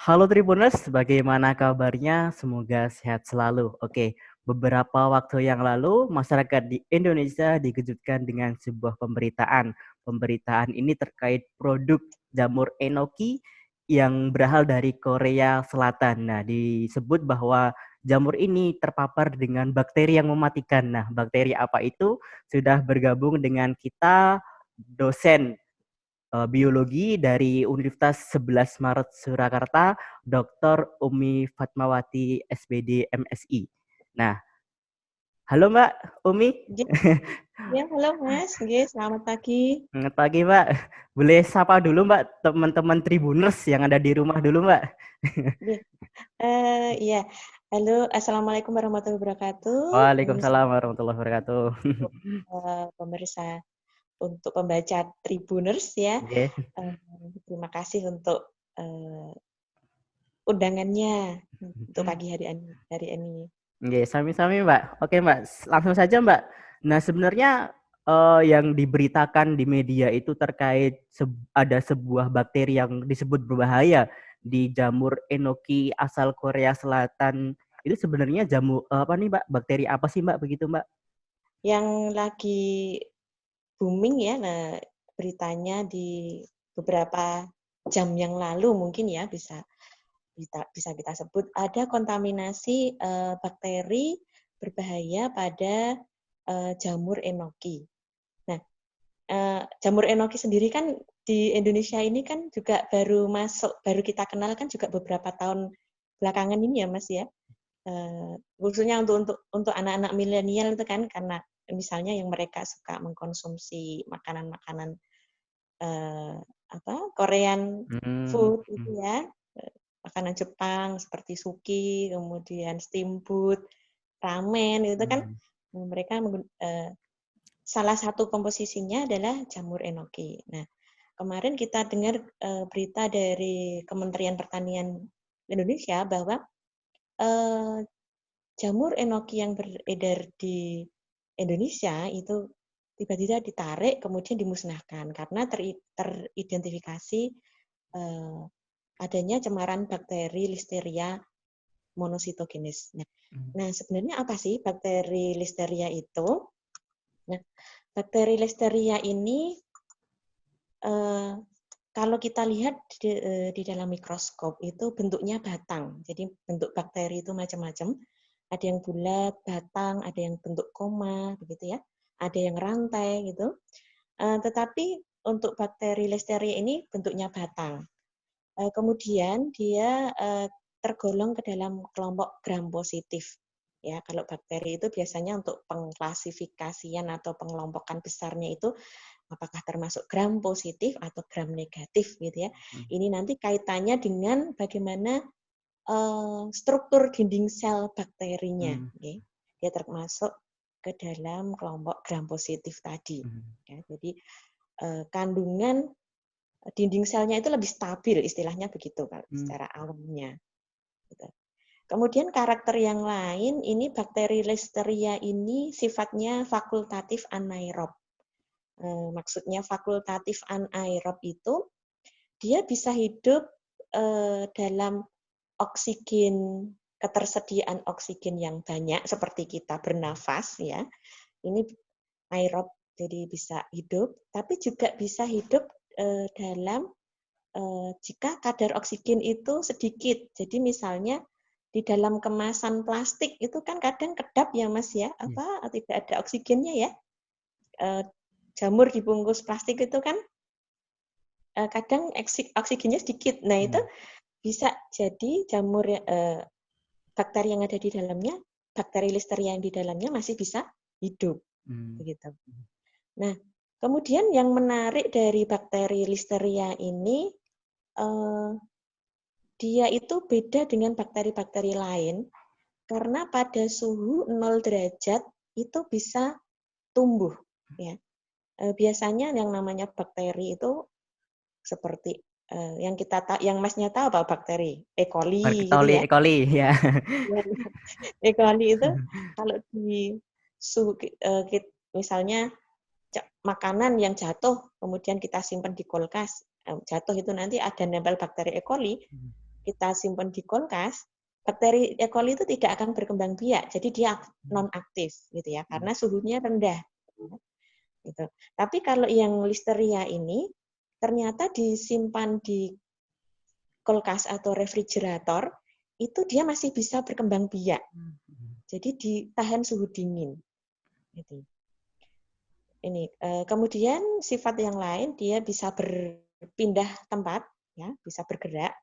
Halo Tribuners, bagaimana kabarnya? Semoga sehat selalu. Oke, beberapa waktu yang lalu masyarakat di Indonesia dikejutkan dengan sebuah pemberitaan. Pemberitaan ini terkait produk jamur enoki yang berasal dari Korea Selatan. Nah, disebut bahwa jamur ini terpapar dengan bakteri yang mematikan. Nah, bakteri apa itu? Sudah bergabung dengan kita dosen biologi dari Universitas 11 Maret Surakarta, Dr. Umi Fatmawati SPD MSI. Nah, halo Mbak Umi. Ya, ya, halo Mas. Nggih, selamat pagi. Selamat pagi Mbak. Boleh sapa dulu Mbak teman-teman Tribuners yang ada di rumah dulu Mbak. Nggih. Iya. Halo, Assalamualaikum warahmatullahi wabarakatuh. Waalaikumsalam warahmatullahi wabarakatuh. Untuk pemirsa, untuk pembaca Tribuners ya. Oke. Eh, Terima kasih untuk undangannya untuk pagi hari ini. Oke, sami-sami Mbak. Oke Mbak, langsung saja Mbak. Nah sebenarnya yang diberitakan di media itu terkait ada sebuah bakteri yang disebut berbahaya di jamur enoki asal Korea Selatan. Itu sebenarnya apa nih Mbak? Bakteri apa sih Mbak begitu Mbak? Yang lagi booming ya, nah beritanya di beberapa jam yang lalu mungkin ya bisa kita sebut ada kontaminasi bakteri berbahaya pada jamur enoki. Nah, jamur enoki sendiri kan di Indonesia ini kan juga baru kita kenal kan juga beberapa tahun belakangan ini ya Mas ya. Khususnya untuk anak-anak milenial itu kan karena misalnya yang mereka suka mengkonsumsi makanan-makanan eh, Korean Hmm. food itu ya, makanan Jepang seperti suki, kemudian steamboat, ramen itu kan mereka salah satu komposisinya adalah jamur enoki. Nah, kemarin kita dengar berita dari Kementerian Pertanian Indonesia bahwa eh, jamur enoki yang beredar di Indonesia itu tiba-tiba ditarik kemudian dimusnahkan karena teridentifikasi eh, adanya cemaran bakteri Listeria monocytogenes. Nah, sebenarnya apa sih bakteri Listeria itu? Nah, bakteri Listeria ini kalau kita lihat di dalam mikroskop itu bentuknya batang. Jadi bentuk bakteri itu macam-macam. Ada yang bulat, batang, ada yang bentuk koma, begitu ya. Ada yang rantai gitu. Tetapi untuk bakteri Listeria ini bentuknya batang. Kemudian dia tergolong ke dalam kelompok gram positif. Ya, kalau bakteri itu biasanya untuk pengklasifikasian atau pengelompokan besarnya itu apakah termasuk gram positif atau gram negatif gitu ya. Ini nanti kaitannya dengan bagaimana struktur dinding sel bakterinya. Okay. Dia termasuk ke dalam kelompok gram positif tadi. Ya, jadi kandungan dinding selnya itu lebih stabil, istilahnya begitu kalau secara awamnya. Gitu. Kemudian karakter yang lain, ini bakteri Listeria ini sifatnya fakultatif anaerob. Maksudnya fakultatif anaerob itu dia bisa hidup dalam oksigen, ketersediaan oksigen yang banyak seperti kita bernafas ya. Ini aerob jadi bisa hidup, tapi juga bisa hidup dalam jika kadar oksigen itu sedikit. Jadi misalnya di dalam kemasan plastik itu kan kadang kedap ya Mas ya, tidak ada oksigennya ya. Jamur dibungkus plastik itu kan kadang oksigennya sedikit. Nah, itu bisa jadi jamur bakteri yang ada di dalamnya, bakteri Listeria yang di dalamnya masih bisa hidup. Begitu. Nah, kemudian yang menarik dari bakteri Listeria ini dia itu beda dengan bakteri-bakteri lain karena pada suhu 0 derajat itu bisa tumbuh ya. Biasanya yang namanya bakteri itu seperti yang Masnya tahu apa bakteri E. coli gitu ya. E. coli ya. E. coli itu kalau di suhu misalnya makanan yang jatuh kemudian kita simpan di kulkas, jatuh itu nanti ada nempel bakteri E. coli. kita simpan di kulkas, bakteri E. coli itu tidak akan berkembang biak, jadi dia non aktif gitu ya, karena suhunya rendah. Gitu. Tapi kalau yang listeria ini ternyata disimpan di kulkas atau refrigerator itu dia masih bisa berkembang biak. Jadi ditahan suhu dingin. Gitu. Ini kemudian sifat yang lain dia bisa berpindah tempat, ya, bisa bergerak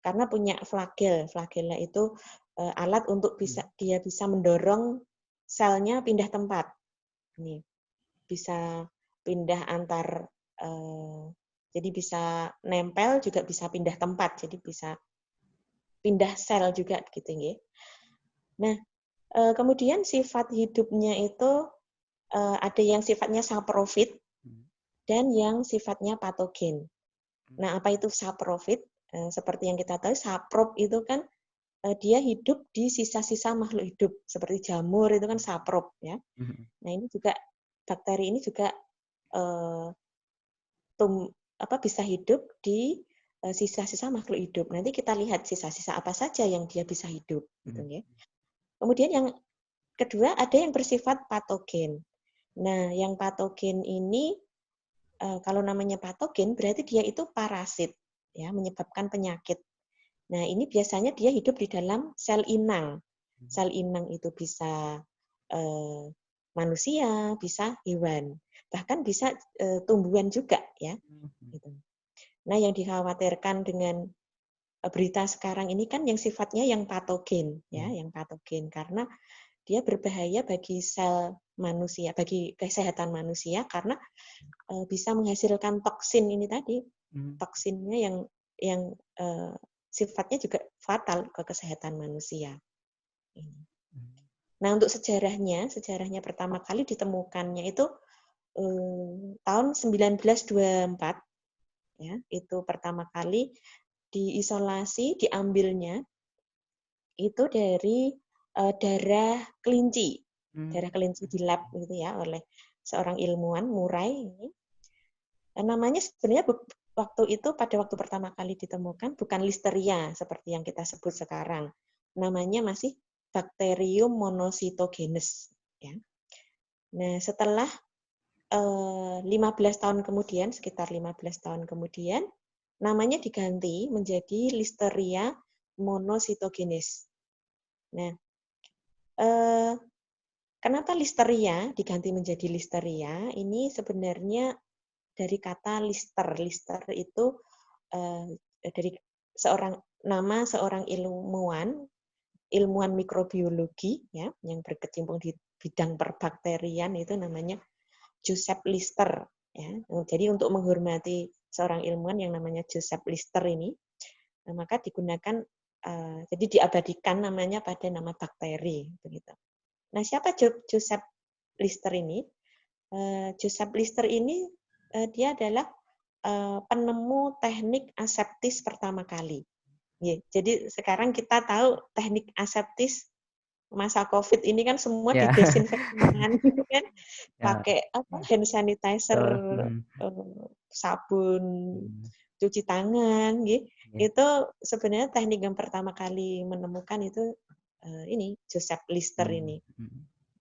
karena punya flagel. Flagelnya itu alat untuk dia bisa mendorong selnya pindah tempat. Ini bisa pindah antar jadi bisa nempel juga bisa pindah tempat, jadi bisa pindah sel juga gitu nggih. Nah, kemudian sifat hidupnya itu ada yang sifatnya saprofit dan yang sifatnya patogen. Nah, apa itu saprofit? Seperti yang kita tahu, saprop itu kan dia hidup di sisa-sisa makhluk hidup seperti jamur itu kan saprop ya. Nah, ini juga bakteri ini juga bisa hidup di sisa-sisa makhluk hidup. Nanti kita lihat sisa-sisa apa saja yang dia bisa hidup gitu ya. Kemudian yang kedua ada yang bersifat patogen. Nah, yang patogen ini kalau namanya patogen berarti dia itu parasit ya, menyebabkan penyakit. Nah, ini biasanya dia hidup di dalam sel inang. Sel inang itu bisa manusia, bisa hewan, bahkan bisa tumbuhan juga ya. Gitu. Nah, yang dikhawatirkan dengan berita sekarang ini kan yang sifatnya yang patogen ya, yang patogen karena dia berbahaya bagi sel manusia, bagi kesehatan manusia karena bisa menghasilkan toksin ini tadi. Toksinnya yang sifatnya juga fatal ke kesehatan manusia. Nah, untuk sejarahnya pertama kali ditemukannya itu tahun 1924 ya, itu pertama kali diisolasi, diambilnya itu dari darah kelinci di lab gitu ya oleh seorang ilmuwan Murray ini. Namanya sebenarnya pada waktu pertama kali ditemukan bukan listeria seperti yang kita sebut sekarang. Namanya masih Bacterium monocytogenes ya. Nah, setelah 15 tahun kemudian, sekitar 15 tahun kemudian, namanya diganti menjadi Listeria monocytogenes. Nah, kenapa Listeria diganti menjadi Listeria? Ini sebenarnya dari kata lister. Lister itu dari nama seorang ilmuwan mikrobiologi ya, yang berkecimpung di bidang perbakterian itu namanya Joseph Lister ya. Jadi untuk menghormati seorang ilmuwan yang namanya Joseph Lister ini, maka digunakan jadi diabadikan namanya pada nama bakteri begitu. Nah, siapa Joseph Lister ini? Joseph Lister ini dia adalah penemu teknik aseptis pertama kali. Jadi sekarang kita tahu teknik aseptis masa COVID ini kan semua didesinfektan kan, pakai hand sanitizer, sabun, cuci tangan, gitu. Itu sebenarnya teknik yang pertama kali menemukan itu ini Joseph Lister ini,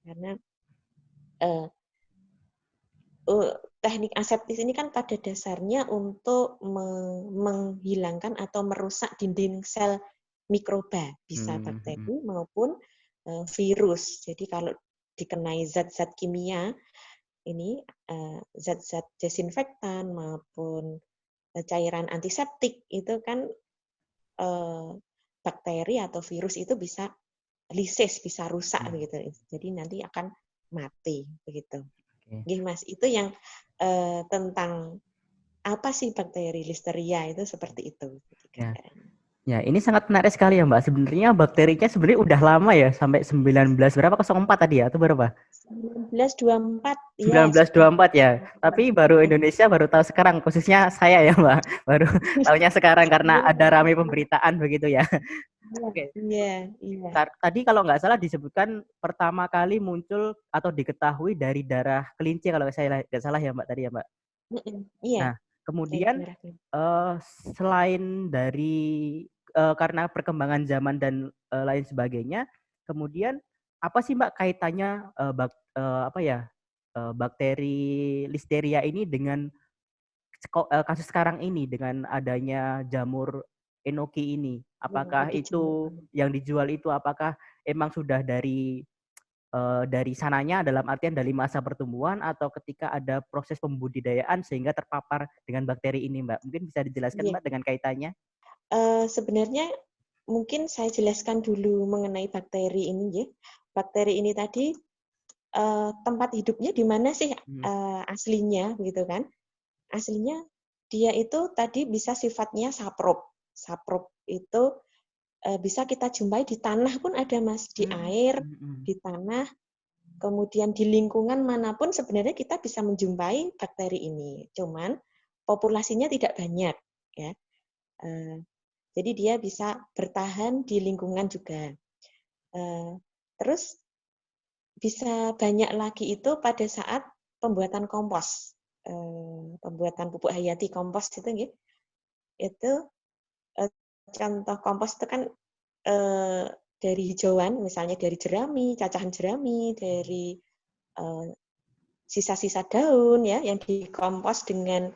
karena teknik aseptis ini kan pada dasarnya untuk menghilangkan atau merusak dinding sel mikroba, bisa bakteri maupun virus. Jadi kalau dikenai zat-zat kimia, ini zat-zat desinfektan maupun cairan antiseptik, itu kan bakteri atau virus itu bisa lisis, bisa rusak begitu. Jadi nanti akan mati begitu. Mas, itu yang tentang apa sih bakteri listeria itu seperti itu. Ya, ini sangat menarik sekali ya Mbak. Sebenarnya bakterinya sebenarnya udah lama ya, sampai 1904 tadi ya, atau berapa? 1924 ya. 1924 ya. Tapi baru Indonesia baru tahu sekarang, khususnya saya ya Mbak. Baru tahunya sekarang karena ada ramai pemberitaan begitu ya. Oke. Iya. Tadi kalau nggak salah disebutkan pertama kali muncul atau diketahui dari darah kelinci kalau saya nggak salah ya Mbak tadi ya Mbak. Iya. Nah, kemudian selain dari karena perkembangan zaman dan lain sebagainya, kemudian apa sih Mbak kaitannya bakteri listeria ini dengan kasus sekarang ini dengan adanya jamur enoki ini? Ya, Apakah jadi jamur. itu yang dijual itu apakah emang sudah dari sananya dalam artian dari masa pertumbuhan atau ketika ada proses pembudidayaan sehingga terpapar dengan bakteri ini, Mbak? Mungkin bisa dijelaskan, Iya. Mbak, dengan kaitannya? Sebenarnya mungkin saya jelaskan dulu mengenai bakteri ini ya. Bakteri ini tadi tempat hidupnya di mana sih aslinya gitu kan? Aslinya dia itu tadi bisa sifatnya saprop. Saprop itu bisa kita jumpai di tanah pun ada Mas, di air, di tanah, kemudian di lingkungan manapun sebenarnya kita bisa menjumpai bakteri ini. Cuman populasinya tidak banyak ya. Jadi dia bisa bertahan di lingkungan juga. Terus bisa banyak lagi itu pada saat pembuatan kompos, pembuatan pupuk hayati kompos itu, itu contoh kompos itu kan dari hijauan, misalnya dari jerami, cacahan jerami, dari sisa-sisa daun ya yang dikompos dengan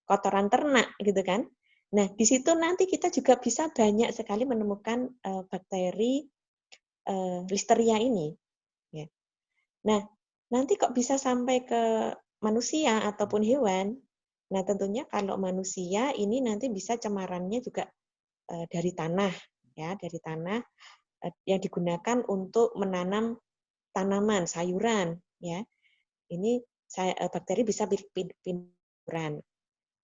kotoran ternak gitu kan. Nah, di situ nanti kita juga bisa banyak sekali menemukan bakteri listeria ini. Ya. Nah, nanti kok bisa sampai ke manusia ataupun hewan? Nah, tentunya kalau manusia ini nanti bisa cemarannya juga dari tanah, ya, dari tanah yang digunakan untuk menanam tanaman, sayuran, ya. Ini bakteri bisa pinduran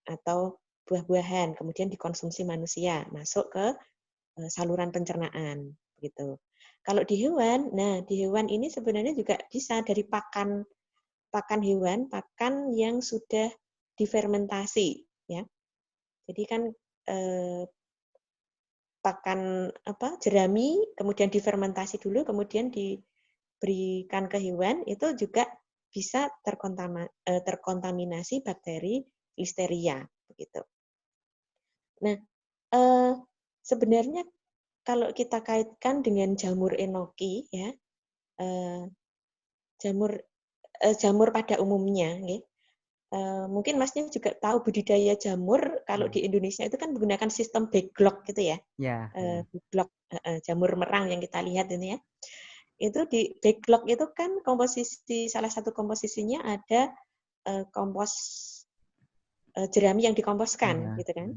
atau buah-buahan, kemudian dikonsumsi manusia, masuk ke saluran pencernaan, gitu. Kalau di hewan, nah di hewan ini sebenarnya juga bisa dari pakan hewan, pakan yang sudah difermentasi, ya. Jadi kan pakan jerami, kemudian difermentasi dulu, kemudian diberikan ke hewan, itu juga bisa terkontaminasi bakteri listeria, begitu. Nah, sebenarnya kalau kita kaitkan dengan jamur enoki, ya, jamur pada umumnya, mungkin Masnya juga tahu budidaya jamur kalau di Indonesia itu kan menggunakan sistem backlog gitu ya, Ya. backlog jamur merang yang kita lihat ini ya. Itu di backlog itu kan salah satu komposisinya ada kompos jerami yang dikomposkan Iya. gitu kan.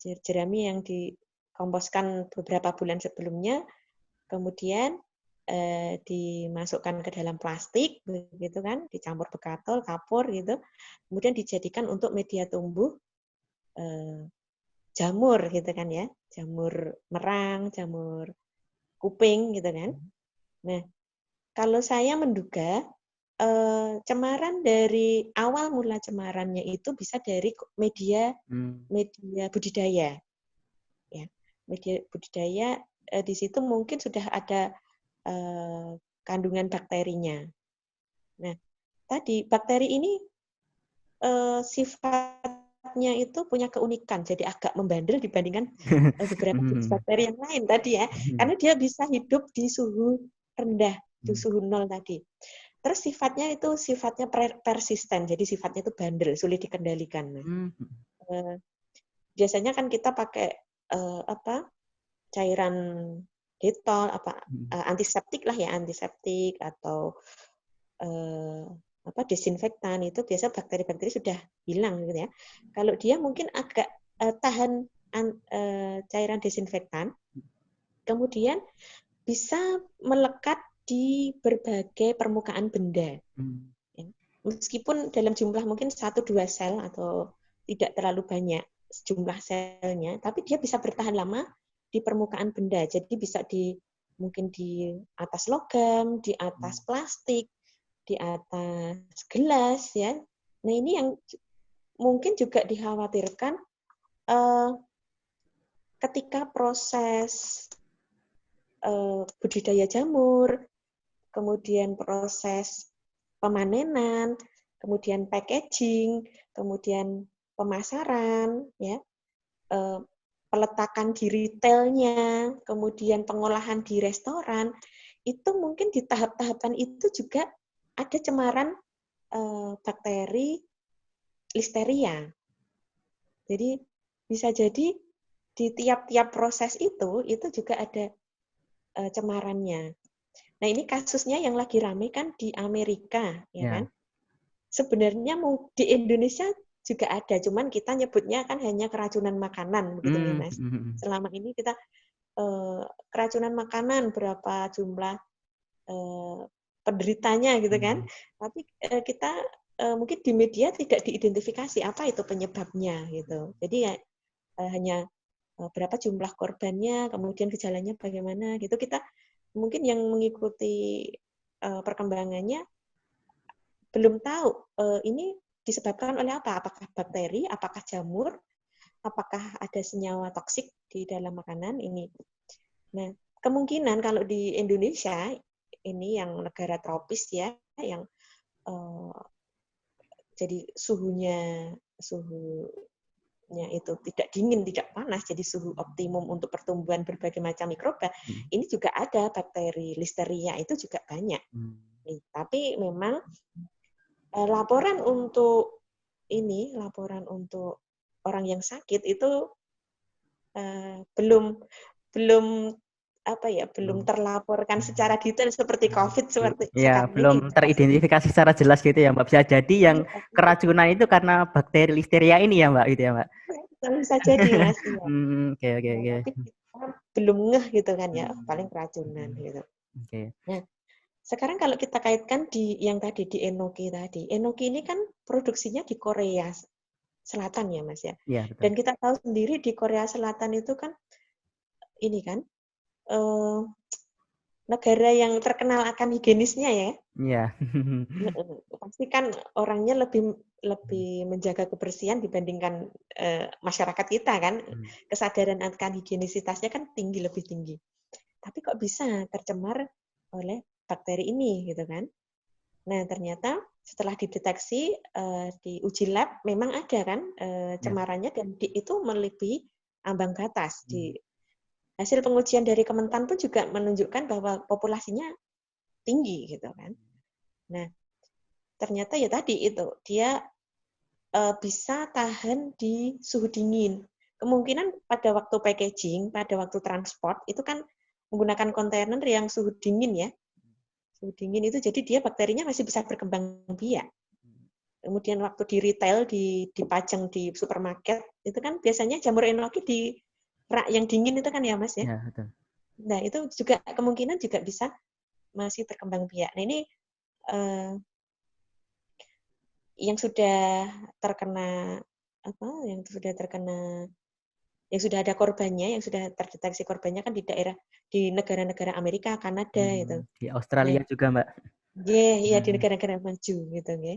Jerami yang dikomposkan beberapa bulan sebelumnya, kemudian dimasukkan ke dalam plastik, begitu kan, dicampur bekatol, kapur gitu, kemudian dijadikan untuk media tumbuh jamur gitu kan ya, jamur merang, jamur kuping gitu kan. Nah, kalau saya menduga cemaran dari awal mula cemarannya itu bisa dari media budidaya, ya, media budidaya di situ mungkin sudah ada kandungan bakterinya. Nah, tadi bakteri ini sifatnya itu punya keunikan, jadi agak membandel dibandingkan beberapa jenis bakteri yang lain tadi ya, karena dia bisa hidup di suhu rendah, di suhu 0 tadi. Terus sifatnya persisten, jadi sifatnya itu bandel, sulit dikendalikan. Nah, biasanya kan kita pakai cairan detol, antiseptik lah ya, antiseptik atau desinfektan itu biasa bakteri-bakteri sudah hilang gitu ya. Kalau dia mungkin agak tahan cairan desinfektan, kemudian bisa melekat di berbagai permukaan benda. Ya. Meskipun dalam jumlah mungkin 1-2 sel atau tidak terlalu banyak jumlah selnya, tapi dia bisa bertahan lama di permukaan benda. Jadi bisa mungkin di atas logam, di atas plastik, di atas gelas ya. Nah, ini yang mungkin juga dikhawatirkan ketika proses budidaya jamur, kemudian proses pemanenan, kemudian packaging, kemudian pemasaran ya. peletakan di retailnya, kemudian pengolahan di restoran, itu mungkin di tahap-tahapan itu juga ada cemaran bakteri listeria. Jadi bisa jadi di tiap-tiap proses itu juga ada cemarannya. Nah ini kasusnya yang lagi rame kan di Amerika, ya kan? Ya. Sebenarnya di Indonesia juga ada, cuman kita nyebutnya kan hanya keracunan makanan, begitu ya Mas. Selama ini kita keracunan makanan berapa jumlah penderitanya gitu kan, tapi kita mungkin di media tidak diidentifikasi apa itu penyebabnya gitu. Jadi ya hanya berapa jumlah korbannya, kemudian gejalanya bagaimana gitu. Kita mungkin yang mengikuti perkembangannya belum tahu ini disebabkan oleh apa? Apakah bakteri, apakah jamur, apakah ada senyawa toksik di dalam makanan ini. Nah, kemungkinan kalau di Indonesia ini yang negara tropis ya, yang jadi suhunya itu tidak dingin, tidak panas, jadi suhu optimum untuk pertumbuhan berbagai macam mikroba. Ini juga ada bakteri listeria, itu juga banyak. Tapi memang laporan untuk orang yang sakit itu belum terlaporkan secara detail seperti COVID seperti Ya, sekarang ini. belum teridentifikasi secara jelas gitu ya, Mbak. Bisa jadi yang keracunan itu karena bakteri listeria ini ya, Mbak, gitu ya, Mbak. Bisa jadi, Mas. Iya. Oke. Tapi kita belum ngeh gitu kan ya, paling keracunan gitu. Oke. Nah, sekarang kalau kita kaitkan yang tadi di Enoki tadi. Enoki ini kan produksinya di Korea Selatan ya, Mas ya. Iya, betul. Dan kita tahu sendiri di Korea Selatan itu kan ini kan negara yang terkenal akan higienisnya ya. Iya. Pasti kan orangnya lebih menjaga kebersihan dibandingkan masyarakat kita kan. Kesadaran akan higienisitasnya kan lebih tinggi. Tapi kok bisa tercemar oleh bakteri ini gitu kan? Nah, ternyata setelah dideteksi di uji lab memang ada kan cemarannya dan itu melebihi ambang batas. Di hasil pengujian dari Kementan pun juga menunjukkan bahwa populasinya tinggi gitu kan. Nah, ternyata ya tadi itu dia bisa tahan di suhu dingin. Kemungkinan pada waktu packaging, pada waktu transport itu kan menggunakan kontainer yang suhu dingin ya. Suhu dingin itu jadi dia bakterinya masih bisa berkembang biak. Kemudian waktu di retail, dipajang di supermarket, itu kan biasanya jamur enoki di rak yang dingin itu kan ya Mas ya. Ya, betul. Nah itu juga kemungkinan juga bisa masih berkembang biak. Nah ini yang sudah terkena yang sudah ada korbannya, yang sudah terdeteksi korbannya kan di negara-negara Amerika, Kanada gitu. Di Australia Nah, juga, Mbak. iya di negara-negara maju gitu ya.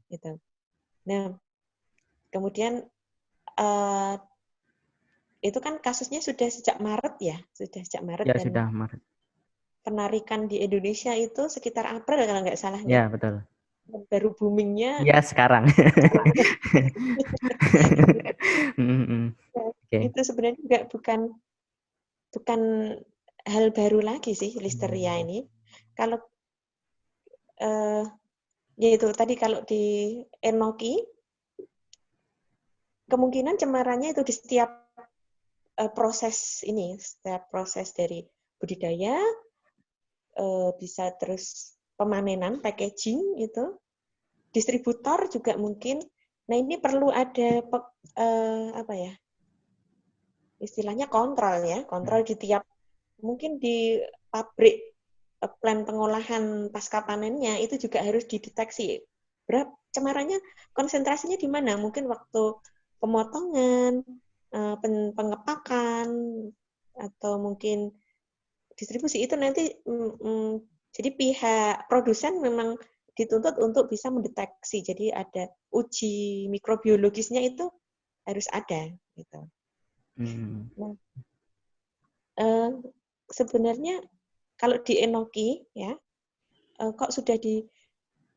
Gitu. Nah, kemudian itu kan kasusnya sudah sejak Maret ya, Ya, dan sudah Maret. penarikan di Indonesia itu sekitar April kalau nggak salah ya. Ya, betul. Baru boomingnya Ya, sekarang. itu sebenarnya juga bukan hal baru lagi sih listeria ini. Kalau ya itu tadi kalau di enoki kemungkinan cemarannya itu di setiap setiap proses dari budidaya bisa terus pemanenan, packaging itu, distributor juga mungkin. Nah ini perlu ada istilahnya kontrol ya, kontrol di tiap mungkin di pabrik plan pengolahan pasca panennya itu juga harus dideteksi berapa cemarannya, konsentrasinya di mana, mungkin waktu pemotongan, pengepakan atau mungkin distribusi itu nanti jadi pihak produsen memang dituntut untuk bisa mendeteksi, jadi ada uji mikrobiologisnya itu harus ada gitu. Nah, sebenarnya kalau di enoki ya kok sudah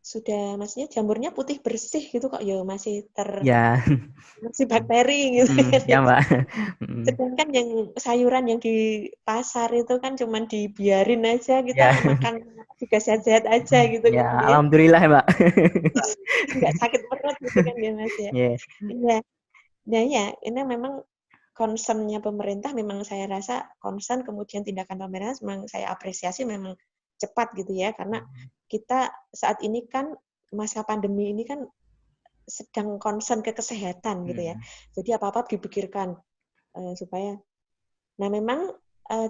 sudah maksudnya jamurnya putih bersih gitu kok ya masih Ya. masih bakteri gitu kan Ya ya. Mbak. Mm. Sedangkan yang sayuran yang di pasar itu kan cuman dibiarin aja, Ya. kita makan juga sehat-sehat aja gitu Ya, kan ya. alhamdulillah ya Mbak. Nggak sakit perut gitu kan ya Mas ya. Ya. Iya. Nah ya, ini memang concern-nya pemerintah memang saya rasa concern, kemudian tindakan pemerintah memang saya apresiasi memang cepat gitu ya, karena kita saat ini kan masa pandemi ini kan sedang concern ke kesehatan gitu ya. Hmm. Jadi apa-apa dipikirkan supaya. Nah memang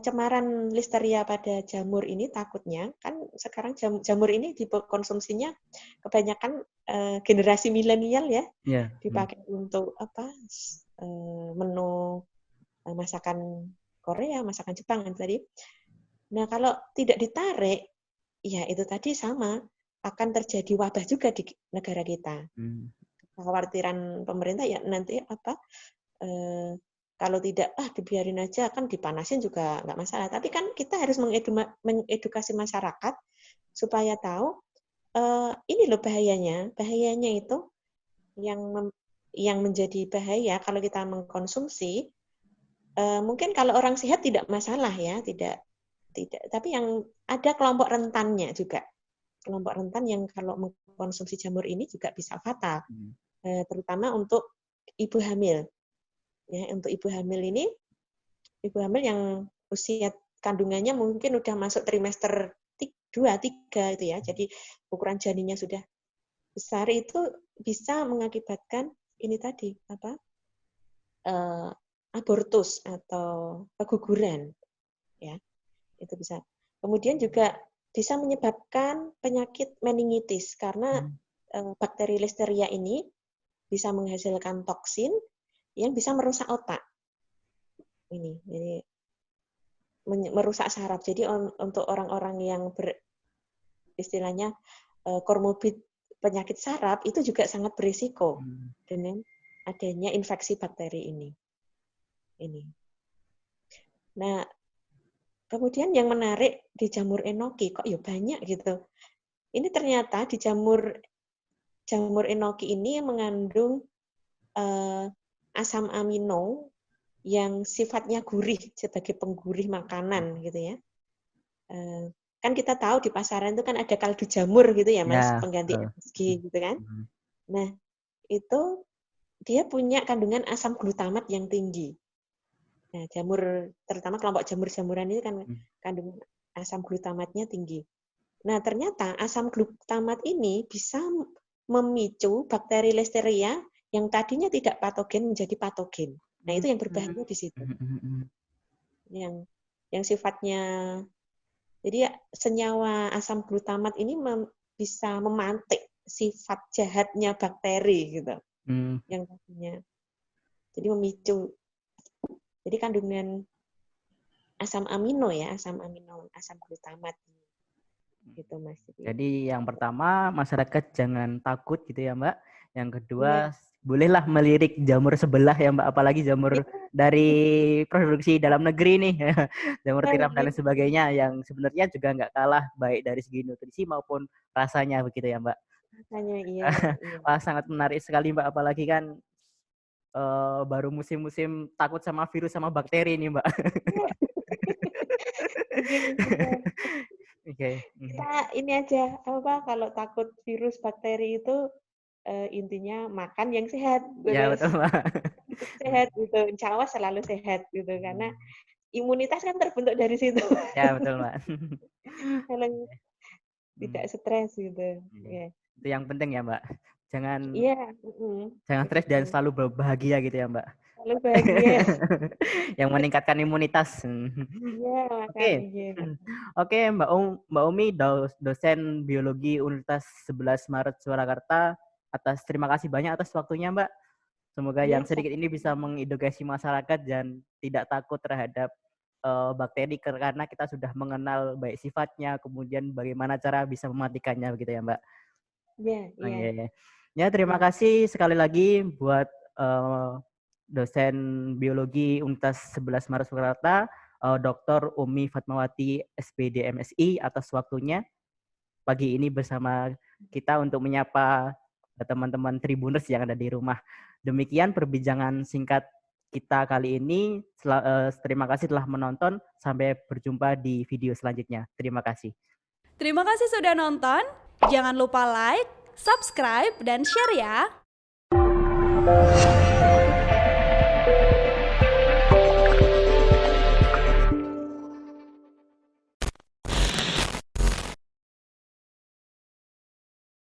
cemaran listeria pada jamur ini takutnya kan sekarang jamur ini konsumsinya kebanyakan generasi milenial ya, Ya. dipakai untuk apa menu masakan Korea, masakan Jepang kan tadi. Nah kalau tidak ditarik, ya itu tadi sama akan terjadi wabah juga di negara kita. Hmm. Kekhawatiran pemerintah ya nanti apa kalau tidak dibiarin aja kan dipanasin juga nggak masalah. Tapi kan kita harus mengedukasi masyarakat supaya tahu ini loh bahayanya. Bahayanya itu yang menjadi bahaya kalau kita mengkonsumsi. Mungkin kalau orang sehat tidak masalah ya, tidak. Tapi yang ada kelompok rentannya juga. Kelompok rentan yang kalau mengkonsumsi jamur ini juga bisa fatal, terutama untuk ibu hamil. Ya, untuk ibu hamil ini, ibu hamil yang usia kandungannya mungkin udah masuk trimester 2, 3 itu ya. Jadi ukuran janinnya sudah besar, itu bisa mengakibatkan ini tadi apa? Abortus atau keguguran ya. Itu bisa. Kemudian juga bisa menyebabkan penyakit meningitis karena bakteri Listeria ini bisa menghasilkan toksin yang bisa merusak otak. Ini jadi merusak saraf. Jadi untuk orang-orang yang istilahnya komorbid penyakit saraf itu juga sangat berisiko dengan adanya infeksi bakteri ini. Nah, kemudian yang menarik di jamur enoki kok ya banyak gitu. Ini ternyata di jamur enoki ini mengandung asam amino yang sifatnya gurih sebagai penggurih makanan gitu ya. Kan kita tahu di pasaran itu kan ada kaldu jamur gitu ya Mas, Ya, pengganti betul. MSG gitu kan. Nah, itu dia punya kandungan asam glutamat yang tinggi. Nah, jamur terutama kelompok jamur-jamuran ini kan kandungan asam glutamatnya tinggi. Nah, ternyata asam glutamat ini bisa memicu bakteri Listeria yang tadinya tidak patogen menjadi patogen. Nah, itu yang berbahaya di situ. Yang sifatnya, jadi senyawa asam glutamat ini bisa memantik sifat jahatnya bakteri gitu. Yang tadinya. Jadi memicu. Jadi kandungan asam amino ya, asam glutamat gitu Mas. Jadi yang pertama masyarakat jangan takut gitu ya Mbak. Yang Ya. kedua bolehlah melirik jamur sebelah ya Mbak, apalagi jamur dari produksi dalam negeri nih, jamur tiram dan lain sebagainya yang sebenarnya juga nggak kalah baik dari segi nutrisi maupun rasanya begitu ya Mbak. Rasanya iya. Wah sangat menarik sekali Mbak, apalagi kan baru musim-musim takut sama virus sama bakteri nih Mbak. Okay. Kita ini aja apa kalau takut virus bakteri itu intinya makan yang sehat Ya terus betul Mbak. sehat gitu, insya Allah selalu sehat gitu karena imunitas kan terbentuk dari situ. Ya betul Mbak. Kalau tidak stres gitu. Yeah. Itu yang penting ya Mbak. Jangan Jangan stres dan selalu berbahagia gitu ya Mbak. Selalu bahagia. Yang meningkatkan imunitas. Iya, Oke. makanya. Oke, Mbak Umi, dosen biologi Universitas 11 Maret Surakarta, terima kasih banyak atas waktunya Mbak. Semoga yang sedikit ini bisa mengedukasi masyarakat dan tidak takut terhadap bakteri karena kita sudah mengenal baik sifatnya, kemudian bagaimana cara bisa mematikannya begitu ya Mbak. Iya. Ya, terima kasih sekali lagi buat dosen biologi Universitas 11 Maret Surakarta, Dr. Umi Fatmawati SPD MSI atas waktunya pagi ini bersama kita untuk menyapa teman-teman Tribuners yang ada di rumah. Demikian perbincangan singkat kita kali ini. Terima kasih telah menonton. Sampai berjumpa di video selanjutnya. Terima kasih. Terima kasih sudah nonton. Jangan lupa like, subscribe, dan share ya.